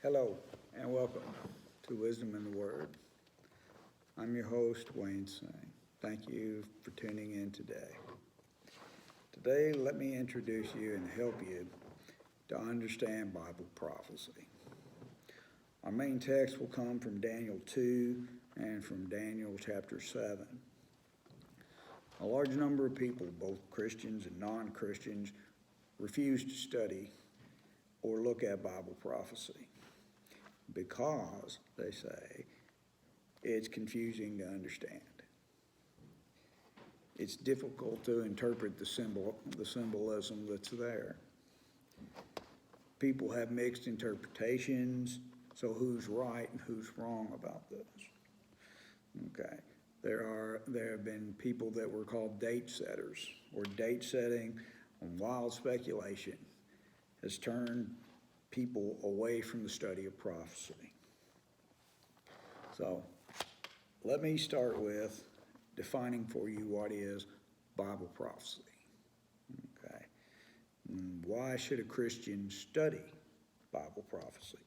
Hello and welcome to Wisdom in the Word. I'm your host, Wayne Singh. Thank you for tuning in today. Today, let me introduce you and help you to understand Bible prophecy. Our main text will come from Daniel 2 and from Daniel chapter 7. A large number of people, both Christians and non-Christians, refuse to study or look at Bible prophecy because, they say, it's confusing to understand. It's difficult to interpret the symbolism that's there. People have mixed interpretations, so who's right and who's wrong about this? Okay, there have been people that were called date setters, or date setting on wild speculation has turned people away from the study of prophecy. So, let me start with defining for you what is Bible prophecy. Okay. Why should a Christian study Bible prophecy?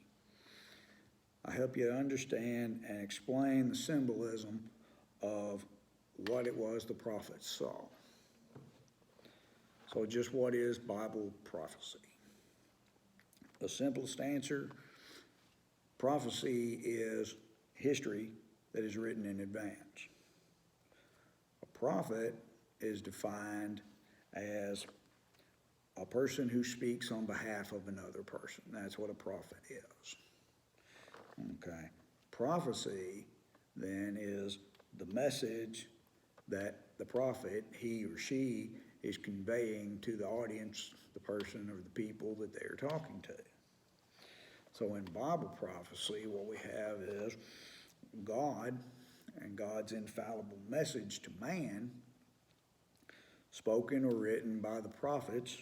I help you to understand and explain the symbolism of what it was the prophets saw. So just what is Bible prophecy? The simplest answer, prophecy is history that is written in advance. A prophet is defined as a person who speaks on behalf of another person. That's what a prophet is. Okay. Prophecy then is the message that the prophet, he or she, is conveying to the audience, the person or the people that they're talking to. So in Bible prophecy, what we have is God and God's infallible message to man, spoken or written by the prophets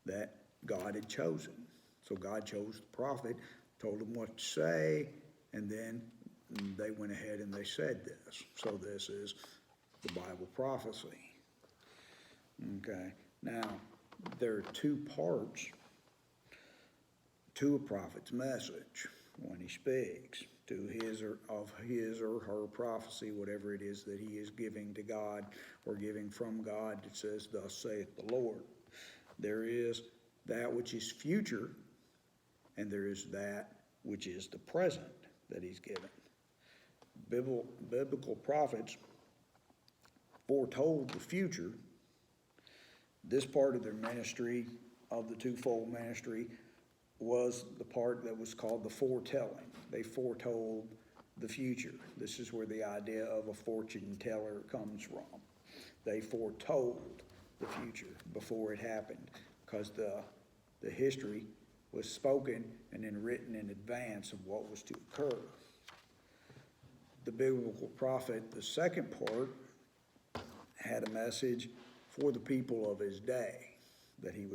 that God had chosen. So God chose the prophet, told him what to say, and then they went ahead and they said this. So this is the Bible prophecy. Okay, now there are two parts to a prophet's message when he speaks to his or her prophecy, whatever it is that he is giving to God or giving from God. It says, "Thus saith the Lord." There is that which is future, and there is that which is the present that he's given. Biblical prophets foretold the future. This part of their ministry, of the twofold ministry, was the part that was called the foretelling. They foretold the future. This is where the idea of a fortune teller comes from. They foretold the future before it happened, because the history was spoken and then written in advance of what was to occur. The biblical prophet, the second part, had a message for the people of his day that he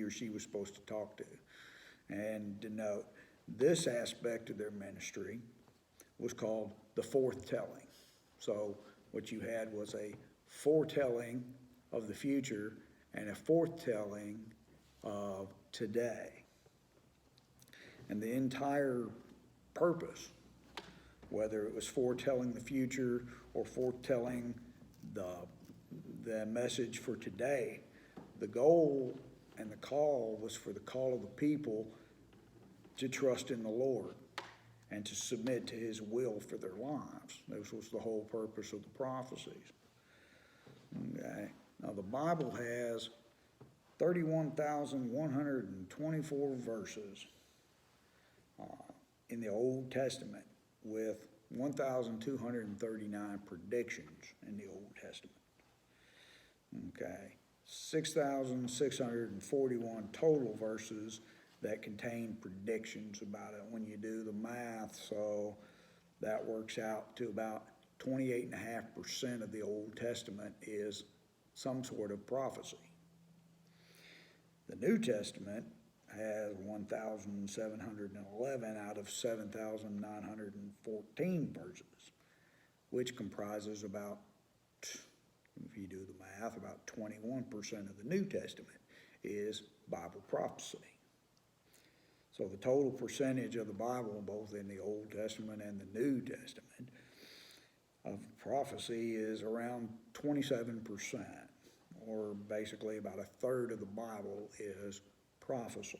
or she was supposed to talk to and denote. This aspect of their ministry was called the forthtelling. So what you had was a foretelling of the future and a forthtelling of today. And the entire purpose, whether it was foretelling the future or foretelling the message for today, the goal and the call was for the call of the people to trust in the Lord and to submit to his will for their lives. This was the whole purpose of the prophecies. Okay. Now the Bible has 31,124 verses in the Old Testament, with 1,239 predictions in the Old Testament. Okay. 6,641 total verses that contain predictions about it when you do the math. So that works out to about 28.5% of the Old Testament is some sort of prophecy. The New Testament has 1,711 out of 7,914 verses, which comprises about, if you do the math, about 21% of the New Testament is Bible prophecy. So the total percentage of the Bible, both in the Old Testament and the New Testament, of prophecy is around 27%, or basically about a third of the Bible is prophecy.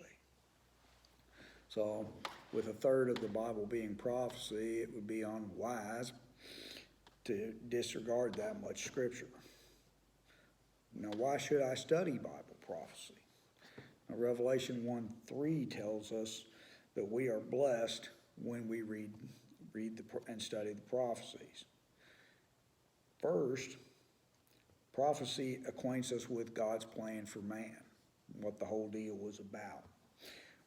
So with a third of the Bible being prophecy, it would be unwise to disregard that much scripture. Now, why should I study Bible prophecy? Now, Revelation 1:3 tells us that we are blessed when we read and study the prophecies. First, prophecy acquaints us with God's plan for man, what the whole deal was about.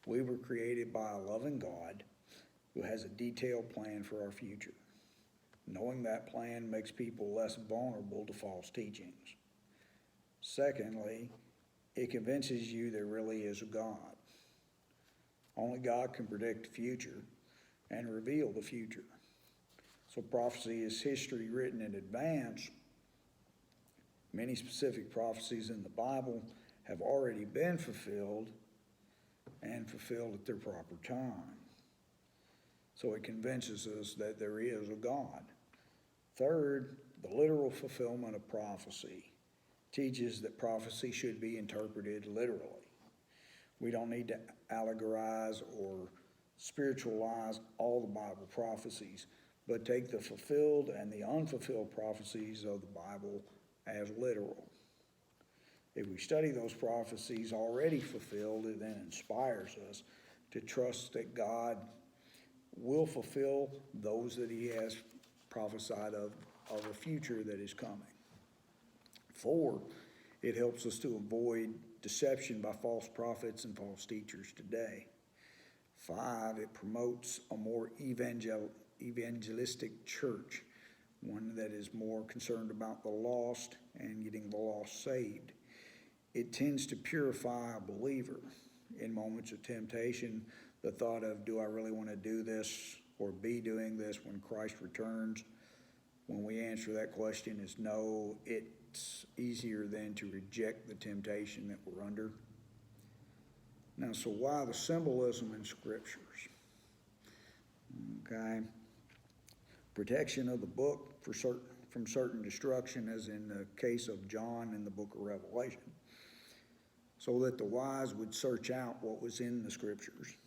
We were created by a loving God who has a detailed plan for our future. Knowing that plan makes people less vulnerable to false teachings. Secondly, it convinces you there really is a God. Only God can predict the future and reveal the future. So prophecy is history written in advance. Many specific prophecies in the Bible have already been fulfilled and fulfilled at their proper time. So it convinces us that there is a God. Third, the literal fulfillment of prophecy teaches that prophecy should be interpreted literally. We don't need to allegorize or spiritualize all the Bible prophecies, but take the fulfilled and the unfulfilled prophecies of the Bible as literal. If we study those prophecies already fulfilled, it then inspires us to trust that God will fulfill those that he has prophesied of a future that is coming. 4, it helps us to avoid deception by false prophets and false teachers today. 5, it promotes a more evangelistic church, one that is more concerned about the lost and getting the lost saved. It tends to purify a believer. In moments of temptation, the thought of, do I really want to do this or be doing this when Christ returns? When we answer that question is no, it's easier then to reject the temptation that we're under. Now, so why the symbolism in scriptures? Okay. Protection of the book from certain destruction, as in the case of John in the book of Revelation, so that the wise would search out what was in the scriptures.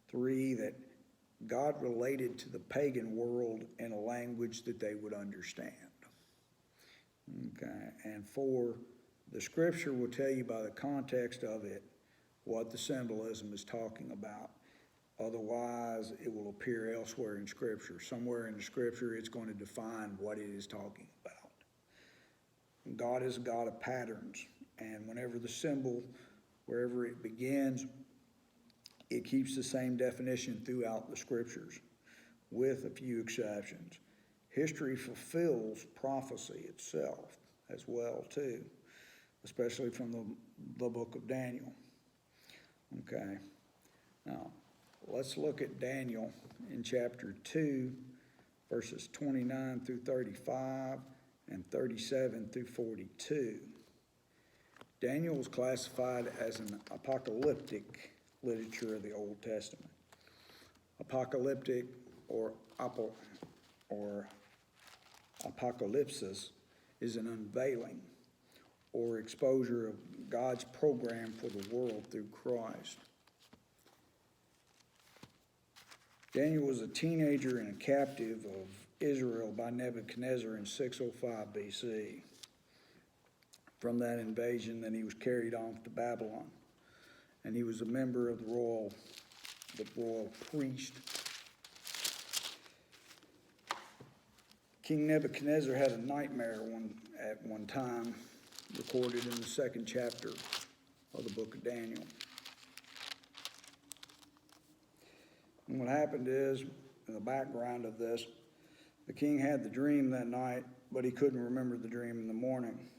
3, that God related to the pagan world in a language that they would understand. Okay. And 4, the scripture will tell you by the context of it what the symbolism is talking about. Otherwise, it will appear elsewhere in scripture. Somewhere in the scripture, it's going to define what it is talking about. God is a God of patterns, and whenever the symbol, wherever it begins, it keeps the same definition throughout the scriptures, with a few exceptions. History fulfills prophecy itself as well, too, especially from the book of Daniel. Okay, now let's look at Daniel in chapter 2, verses 29 through 35 and 37 through 42. Daniel was classified as an apocalyptic literature of the Old Testament. Apocalyptic or apocalypsis is an unveiling or exposure of God's program for the world through Christ. Daniel was a teenager and a captive of Israel by Nebuchadnezzar in 605 BC. From that invasion, then he was carried off to Babylon, and he was a member of the royal priest. King Nebuchadnezzar had a nightmare at one time, recorded in the 2nd chapter of the book of Daniel. And what happened is, in the background of this, the king had the dream that night, but he couldn't remember the dream in the morning.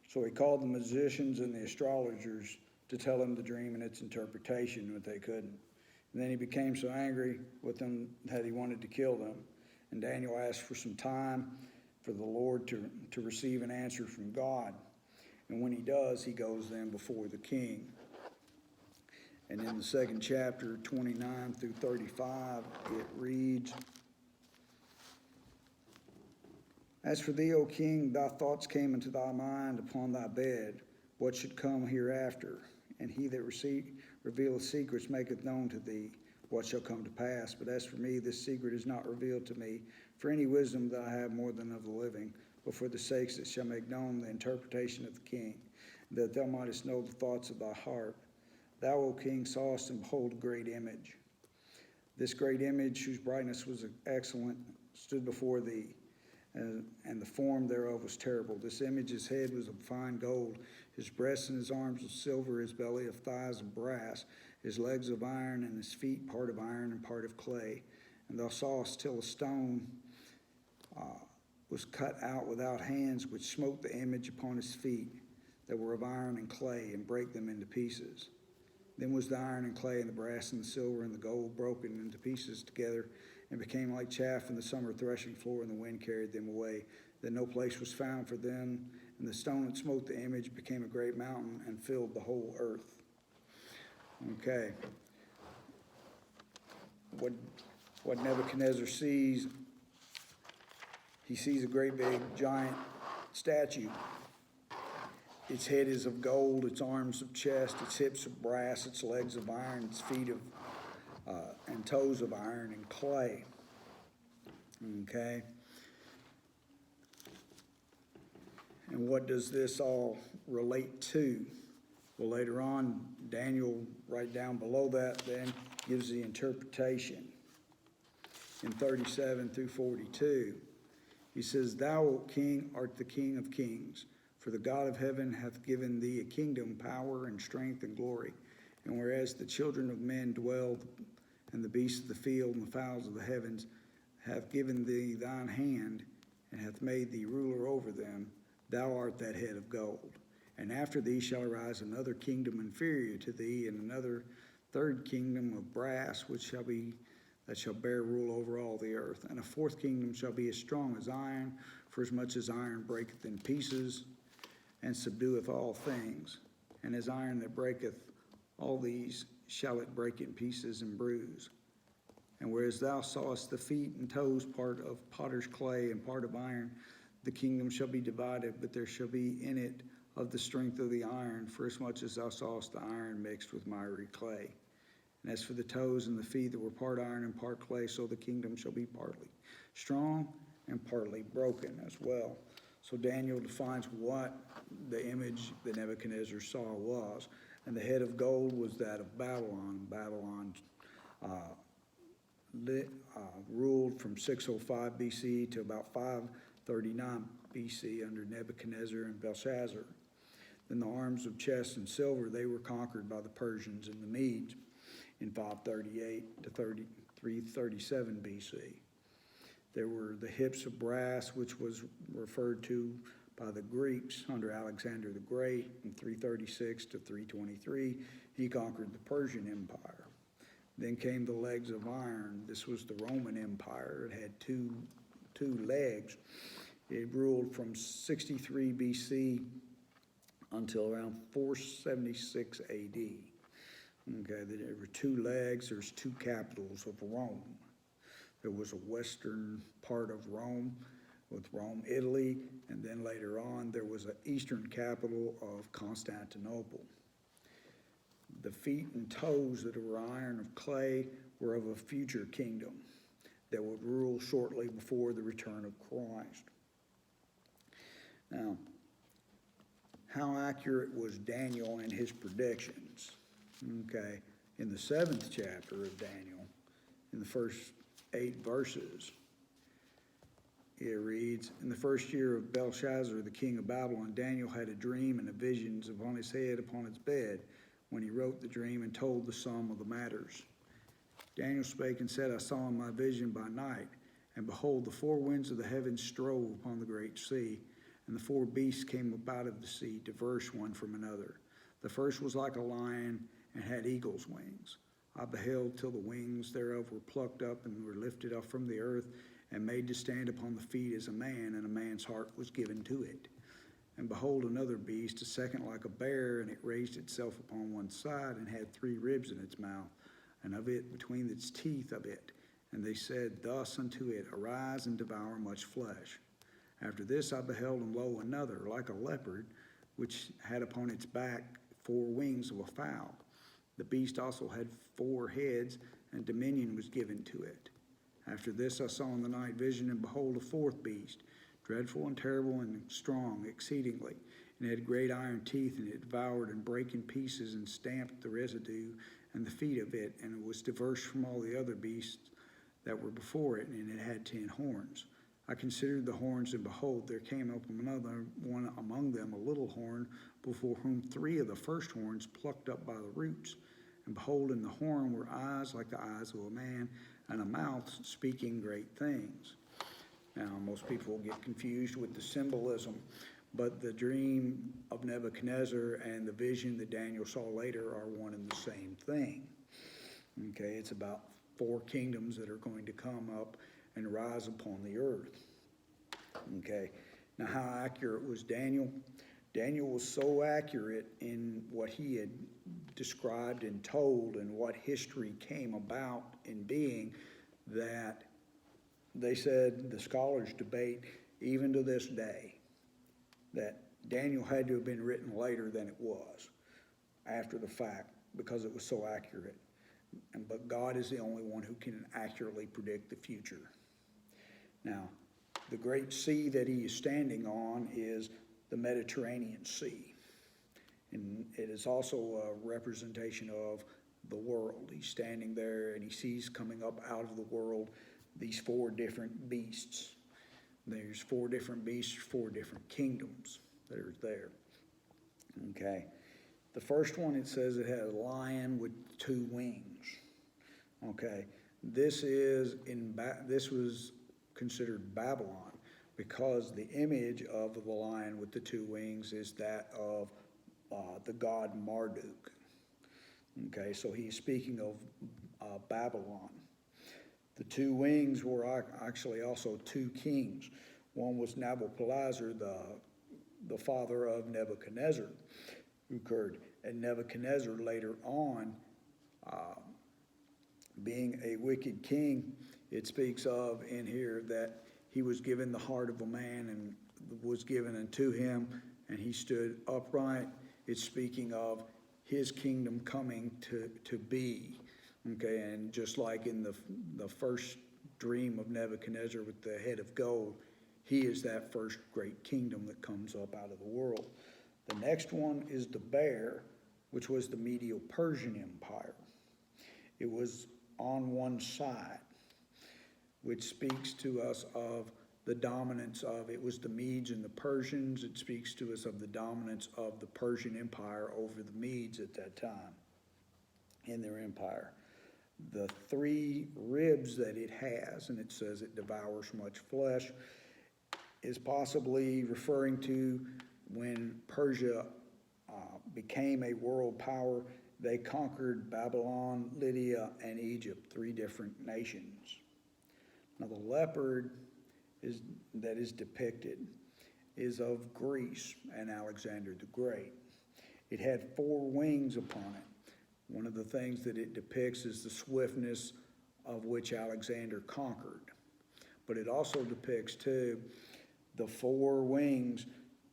So he called the magicians and the astrologers to tell him the dream and its interpretation, but they couldn't. And then he became so angry with them that he wanted to kill them. And Daniel asked for some time for the Lord to receive an answer from God. And when he does, he goes then before the king. And in the second chapter, 29 through 35, it reads, As for thee, O king, thy thoughts came into thy mind upon thy bed, what should come hereafter. And he that revealeth secrets maketh known to thee what shall come to pass. But as for me, this secret is not revealed to me, for any wisdom that I have more than of the living, but for the sakes that shall make known the interpretation of the king, that thou mightest know the thoughts of thy heart. Thou, O king, sawest and behold a great image. This great image, whose brightness was excellent, stood before thee, and the form thereof was terrible. This image's head was of fine gold, his breasts and his arms of silver, his belly of thighs of brass, his legs of iron, and his feet part of iron and part of clay. And thou sawest till a stone was cut out without hands, which smote the image upon his feet, that were of iron and clay, and brake them into pieces. Then was the iron and clay and the brass and the silver and the gold broken into pieces together, and became like chaff in the summer threshing floor, and the wind carried them away. Then no place was found for them, and the stone that smote the image became a great mountain and filled the whole earth. Okay. What Nebuchadnezzar sees, he sees a great big giant statue. Its head is of gold, its arms of chest, its hips of brass, its legs of iron, its feet of and toes of iron and clay. Okay. And what does this all relate to? Well, later on, Daniel, right down below that, then gives the interpretation. In 37 through 42, he says, Thou, O king, art the King of kings. For the God of heaven hath given thee a kingdom, power, and strength, and glory. And whereas the children of men dwell, and the beasts of the field, and the fowls of the heavens, have given thee thine hand, and hath made thee ruler over them, thou art that head of gold. And after thee shall arise another kingdom inferior to thee, and another third kingdom of brass, that shall bear rule over all the earth. And a fourth kingdom shall be as strong as iron, for as much as iron breaketh in pieces, and subdueth all things. And as iron that breaketh all these, shall it break in pieces and bruise. And whereas thou sawest the feet and toes part of potter's clay and part of iron, the kingdom shall be divided, but there shall be in it of the strength of the iron, for as much as thou sawest the iron mixed with miry clay. And as for the toes and the feet that were part iron and part clay, so the kingdom shall be partly strong and partly broken as well. So Daniel defines what the image that Nebuchadnezzar saw was. And the head of gold was that of Babylon. Babylon ruled from 605 BC to about 539 BC under Nebuchadnezzar and Belshazzar. Then the arms of chest and silver, they were conquered by the Persians and the Medes in 538 to 337 BC. There were the hips of brass, which was referred to by the Greeks under Alexander the Great in 336 to 323. He conquered the Persian Empire. Then came the legs of iron. This was the Roman Empire. It had two legs. It ruled from 63 BC until around 476 AD. Okay, there were two legs. There's two capitals of Rome. There was a western part of Rome with Rome, Italy, and then later on there was an eastern capital of Constantinople. The feet and toes that were iron of clay were of a future kingdom that would rule shortly before the return of Christ. Now, how accurate was Daniel in his predictions? Okay, in the 7th chapter of Daniel, in the first 8 verses, it reads, In the first year of Belshazzar, the king of Babylon, Daniel had a dream and a visions upon his head upon his bed, when he wrote the dream and told the sum of the matters. Daniel spake and said, I saw in my vision by night, and behold, the 4 winds of the heavens strove upon the great sea, and the 4 beasts came up out of the sea, diverse one from another. The first was like a lion, and had eagle's wings. I beheld till the wings thereof were plucked up, and were lifted up from the earth, and made to stand upon the feet as a man, and a man's heart was given to it. And behold, another beast, a second like a bear, and it raised itself upon one side, and had 3 ribs in its mouth, and of it between its teeth of it. And they said thus unto it, Arise and devour much flesh. After this I beheld, and lo, another, like a leopard, which had upon its back 4 wings of a fowl. The beast also had 4 heads, and dominion was given to it. After this I saw in the night vision, and behold, a 4th beast, dreadful and terrible and strong exceedingly, and it had great iron teeth, and it devoured and brake in pieces, and stamped the residue and the feet of it, and it was diverse from all the other beasts that were before it, and it had 10 horns. I considered the horns, and behold, there came up another one among them, a little horn, before whom 3 of the first horns plucked up by the roots. And behold, in the horn were eyes like the eyes of a man, and a mouth speaking great things. Now, most people get confused with the symbolism, but the dream of Nebuchadnezzar and the vision that Daniel saw later are one and the same thing. Okay, it's about 4 kingdoms that are going to come up and rise upon the earth. Okay, now how accurate was Daniel? Daniel was so accurate in what he had described and told and what history came about in being that they said, the scholars debate even to this day, that Daniel had to have been written later than it was, after the fact, because it was so accurate. But God is the only one who can accurately predict the future. Now, the great sea that he is standing on is the Mediterranean Sea. And it is also a representation of the world. He's standing there and he sees coming up out of the world these 4 different beasts. There's 4 different beasts, 4 different kingdoms that are there. Okay. The first one, it says it had a lion with 2 wings. Okay. This was considered Babylon, because the image of the lion with the 2 wings is that of the god Marduk. Okay, so he's speaking of Babylon. The 2 wings were actually also 2 kings. One was Nabopolassar, the father of Nebuchadnezzar, who occurred. And Nebuchadnezzar later on, being a wicked king, it speaks of in here that he was given the heart of a man and was given unto him, and he stood upright. It's speaking of his kingdom coming to be. Okay, and just like in the first dream of Nebuchadnezzar with the head of gold, he is that first great kingdom that comes up out of the world. The next one is the bear, which was the Medo-Persian Empire. It was on one side, which speaks to us of the dominance of, it was the Medes and the Persians. It speaks to us of the dominance of the Persian Empire over the Medes at that time in their empire. The 3 ribs that it has, and it says it devours much flesh, is possibly referring to when Persia became a world power. They conquered Babylon, Lydia, and Egypt, 3 different nations. Now the leopard that is depicted is of Greece and Alexander the Great. It had 4 wings upon it. One of the things that it depicts is the swiftness of which Alexander conquered. But it also depicts, too, the 4 wings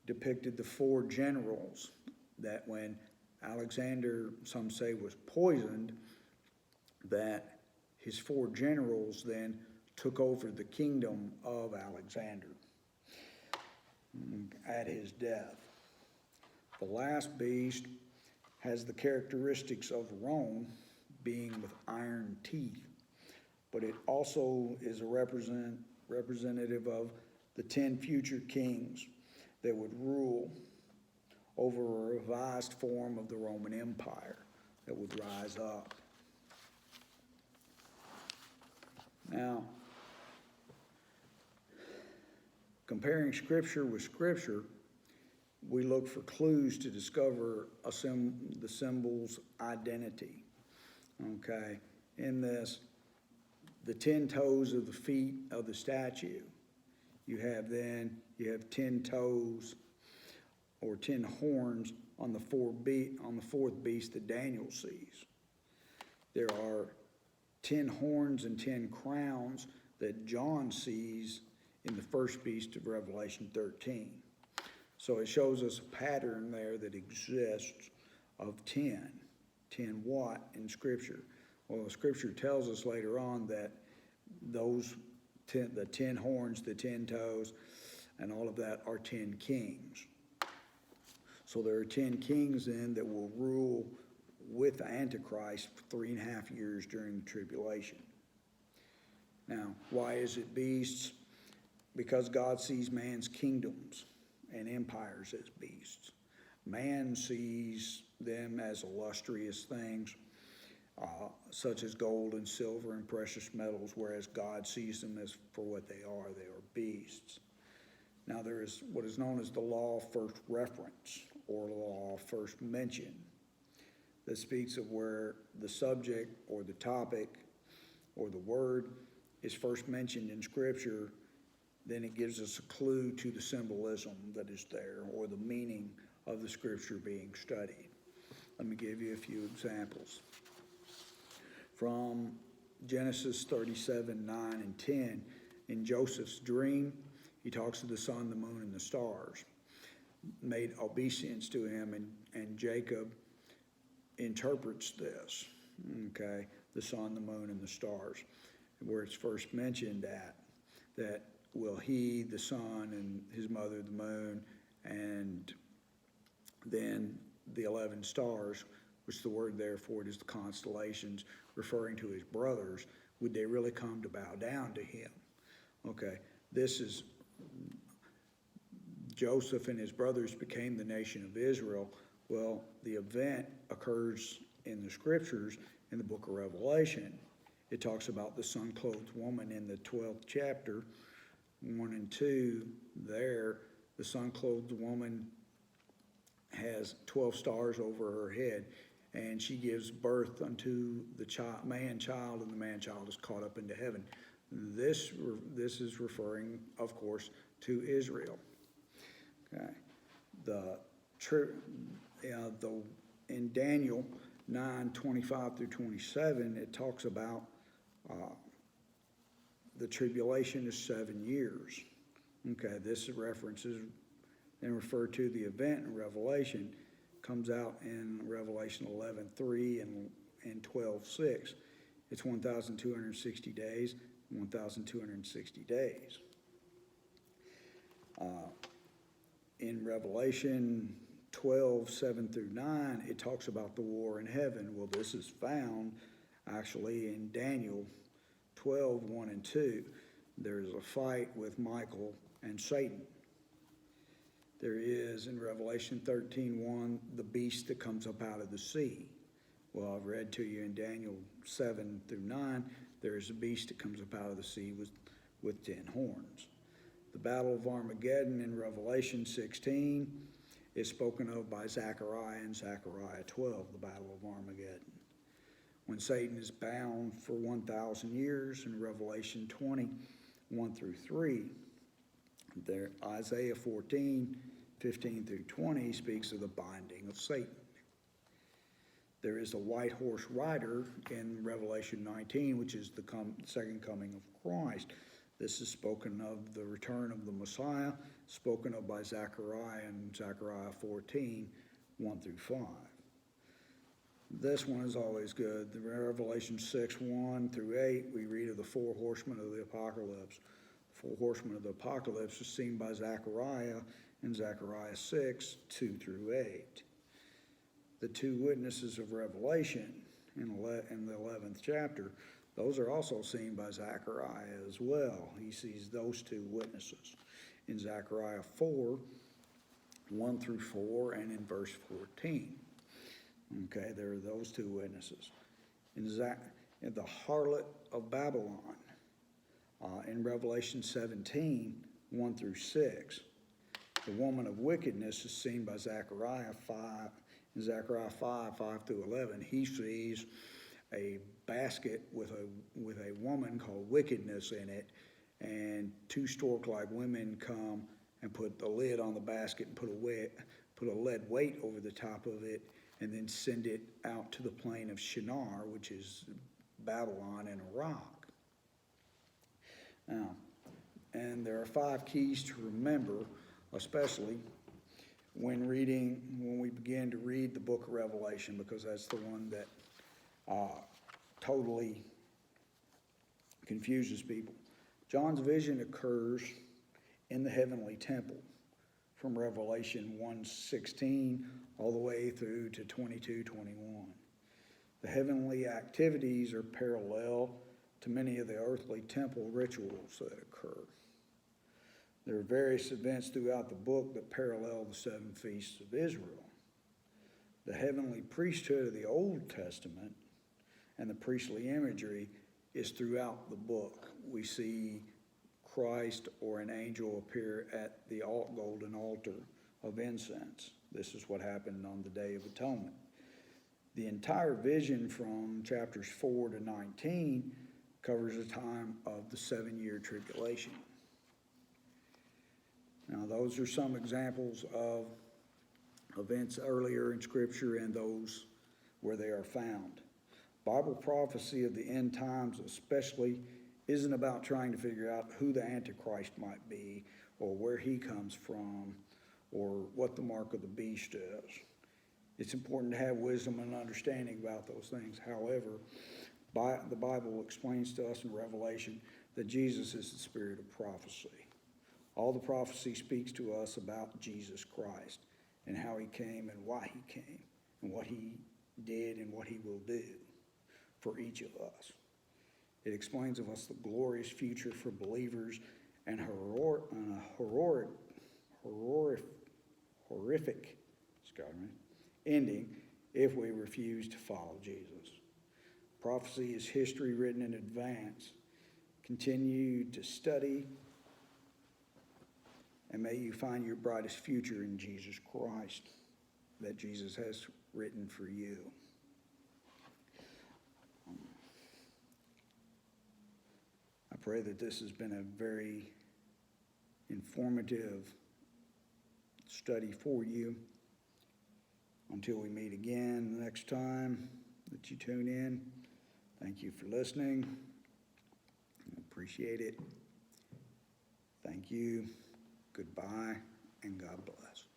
depicted the 4 generals that when Alexander, some say, was poisoned, that his 4 generals then took over the kingdom of Alexander at his death. The last beast has the characteristics of Rome, being with iron teeth, but it also is a representative of the 10 future kings that would rule over a revised form of the Roman Empire that would rise up. Now, comparing Scripture with Scripture, we look for clues to discover the symbol's identity. Okay, in this, the 10 toes of the feet of the statue. You have 10 toes or 10 horns on the fourth beast that Daniel sees. There are 10 horns and 10 crowns that John sees in the first beast of Revelation 13. So it shows us a pattern there that exists of 10. 10 what in Scripture? Well, the Scripture tells us later on that the 10 horns, the 10 toes, and all of that are 10 kings. So there are 10 kings then that will rule with the Antichrist for 3.5 years during the tribulation. Now, why is it beasts? Because God sees man's kingdoms and empires as beasts. Man sees them as illustrious things, such as gold and silver and precious metals, whereas God sees them as for what they are. They are beasts. Now, there is what is known as the law of first reference, or law of first mention, that speaks of where the subject or the topic or the word is first mentioned in Scripture. Then it gives us a clue to the symbolism that is there, or the meaning of the Scripture being studied. Let me give you a few examples. From Genesis 37, 9 and 10, in Joseph's dream, he talks of the sun, the moon, and the stars, made obeisance to him, and Jacob interprets this, okay, the sun, the moon, and the stars, where it's first mentioned that will he, the sun, and his mother, the moon, and then the 11 stars, which the word there for it is the constellations, referring to his brothers, would they really come to bow down to him? Okay, this is Joseph and his brothers became the nation of Israel. Well, the event occurs in the Scriptures in the book of Revelation. It talks about the sun-clothed woman in the 12th chapter, 1 and 2. There, the sun-clothed woman has 12 stars over her head, and she gives birth unto the man-child, and the man-child is caught up into heaven. This is referring, of course, to Israel. Okay, in Daniel 9:25 through 27, it talks about the tribulation is 7 years. Okay, this references and refer to the event in Revelation, comes out in Revelation 11:3 and 12:6. It's 1,260 days, 1,260 days. In Revelation 12:7 through 9, it talks about the war in heaven. Well, this is found actually in Daniel 12:1 and 2. There's a fight with Michael and Satan. There is in Revelation 13:1 the beast that comes up out of the sea. Well, I've read to you in Daniel 7 through 9, there is a beast that comes up out of the sea with 10 horns. The Battle of Armageddon in Revelation 16 is spoken of by Zechariah in Zechariah 12, the Battle of Armageddon. When Satan is bound for 1,000 years in Revelation 20, 1 through 3, there, Isaiah 14, 15 through 20 speaks of the binding of Satan. There is a white horse rider in Revelation 19, which is the second coming of Christ. This is spoken of the return of the Messiah, spoken of by Zechariah in Zechariah 14, 1 through 5. This one is always good. The Revelation 6, 1 through 8, we read of the four horsemen of the apocalypse. The four horsemen of the apocalypse is seen by Zechariah in Zechariah 6, 2 through 8. The two witnesses of Revelation in the 11th chapter, those are also seen by Zechariah as well. He sees those two witnesses in Zechariah 4, 1 through 4, and in verse 14. Okay, there are those two witnesses. In the harlot of Babylon, in Revelation 17, 1 through 6, the woman of wickedness is seen by Zechariah 5. In Zechariah 5, 5 through 11, he sees a basket with a woman called Wickedness in it, and two stork-like women come and put the lid on the basket and put put a lead weight over the top of it, and then send it out to the plain of Shinar, which is Babylon and Iraq. Now, and there are 5 keys to remember, especially when we begin to read the book of Revelation, because that's the one that totally confuses people. John's vision occurs in the heavenly temple from Revelation 1:16 all the way through to 22:21. The heavenly activities are parallel to many of the earthly temple rituals that occur. There are various events throughout the book that parallel the 7 feasts of Israel. The heavenly priesthood of the Old Testament and the priestly imagery is throughout the book. We see Christ or an angel appear at the golden altar of incense. This is what happened on the Day of Atonement. The entire vision from chapters 4 to 19 covers the time of the 7-year tribulation. Now, those are some examples of events earlier in Scripture and those where they are found. Bible prophecy of the end times especially isn't about trying to figure out who the Antichrist might be or where he comes from or what the mark of the beast is. It's important to have wisdom and understanding about those things. However, the Bible explains to us in Revelation that Jesus is the spirit of prophecy. All the prophecy speaks to us about Jesus Christ and how he came and why he came and what he did and what he will do for each of us. It explains of us the glorious future for believers and horrific ending if we refuse to follow Jesus. Prophecy is history written in advance. Continue to study, and may you find your brightest future in Jesus Christ that Jesus has written for you. I pray that this has been a very informative study for you. Until we meet again the next time that you tune in, thank you for listening. I appreciate it. Thank you. Goodbye, and God bless.